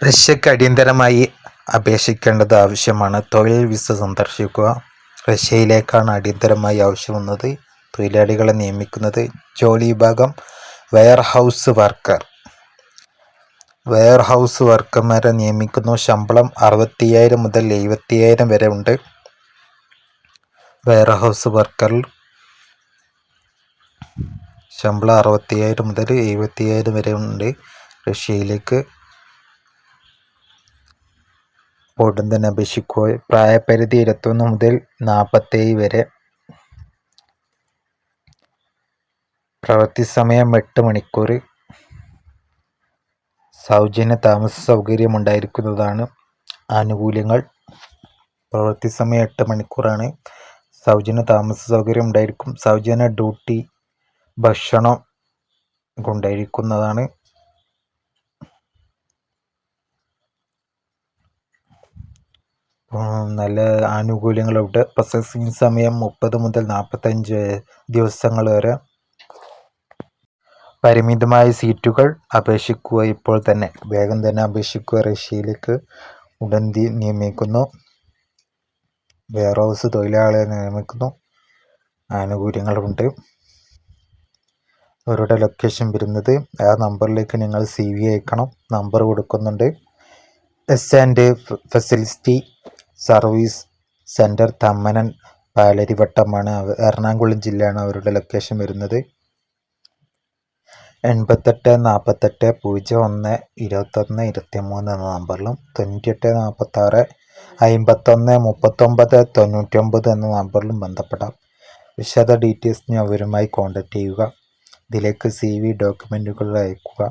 റഷ്യക്ക് അടിയന്തരമായി അപേക്ഷിക്കേണ്ടത് ആവശ്യമാണ്. തൊഴിൽ വിസ സന്ദർശിക്കുക. റഷ്യയിലേക്കാണ് അടിയന്തരമായി ആവശ്യം വന്നത്. തൊഴിലാളികളെ നിയമിക്കുന്നത്. ജോലി വിഭാഗം വെയർഹൗസ് വർക്കർ. വെയർഹൗസ് വർക്കർമാരെ നിയമിക്കുന്നു. ശമ്പളം 65,000 മുതൽ 70,000 വരെ ഉണ്ട്. വെയർഹൗസ് വർക്കറിൽ ശമ്പളം 65,000 മുതൽ 70,000 വരെ ഉണ്ട്. റഷ്യയിലേക്ക് ഉടൻ തന്നെ അപേക്ഷിക്കുക. പ്രായപരിധി 21 മുതൽ 47 വരെ. പ്രവൃത്തി സമയം 8 മണിക്കൂർ. സൗജന്യ താമസ സൗകര്യം ഉണ്ടായിരിക്കുന്നതാണ്. ആനുകൂല്യങ്ങൾ: പ്രവൃത്തി സമയം 8 മണിക്കൂറാണ്. സൗജന്യ താമസ സൗകര്യം ഉണ്ടായിരിക്കും. സൗജന്യ ഡ്യൂട്ടി ഭക്ഷണം കൊണ്ടായിരിക്കുന്നതാണ്. നല്ല ആനുകൂല്യങ്ങളുണ്ട്. പ്രോസസ്സിംഗ് സമയം 30 മുതൽ 45 ദിവസങ്ങൾ വരെ. പരിമിതമായ സീറ്റുകൾ. അപേക്ഷിക്കുക ഇപ്പോൾ തന്നെ, വേഗം തന്നെ അപേക്ഷിക്കുക. റഷ്യയിലേക്ക് ഉടൻ നിയമിക്കുന്നു. വെയർഹൗസ് തൊഴിലാളികളെ നിയമിക്കുന്നു. ആനുകൂല്യങ്ങളുണ്ട്. അവരുടെ ലൊക്കേഷൻ വരുന്നത് ആ നമ്പറിലേക്ക് നിങ്ങൾ CV അയക്കണം. നമ്പർ കൊടുക്കുന്നുണ്ട്. S facility service centre, Thammanam, പാലരിവട്ടമാണ്. എറണാകുളം ജില്ലയാണ് അവരുടെ ലൊക്കേഷൻ വരുന്നത്. 88 48 01 21 23 എന്ന നമ്പറിലും 98 46 51 39 99 എന്ന നമ്പറിലും ബന്ധപ്പെടാം. വിശദ ഡീറ്റെയിൽസിന് അവരുമായി കോൺടാക്റ്റ് ചെയ്യുക. ഇതിലേക്ക് CV ഡോക്യുമെൻറ്റുകൾ അയക്കുക.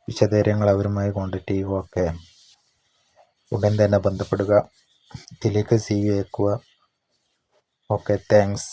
വിശദവിവരങ്ങൾ അവരുമായി കോൺടാക്റ്റ് ചെയ്യുക. ഓക്കെ, ഉടൻ തന്നെ ബന്ധപ്പെടുക. ഇതിലേക്ക് CV അയക്കുക. Okay, thanks.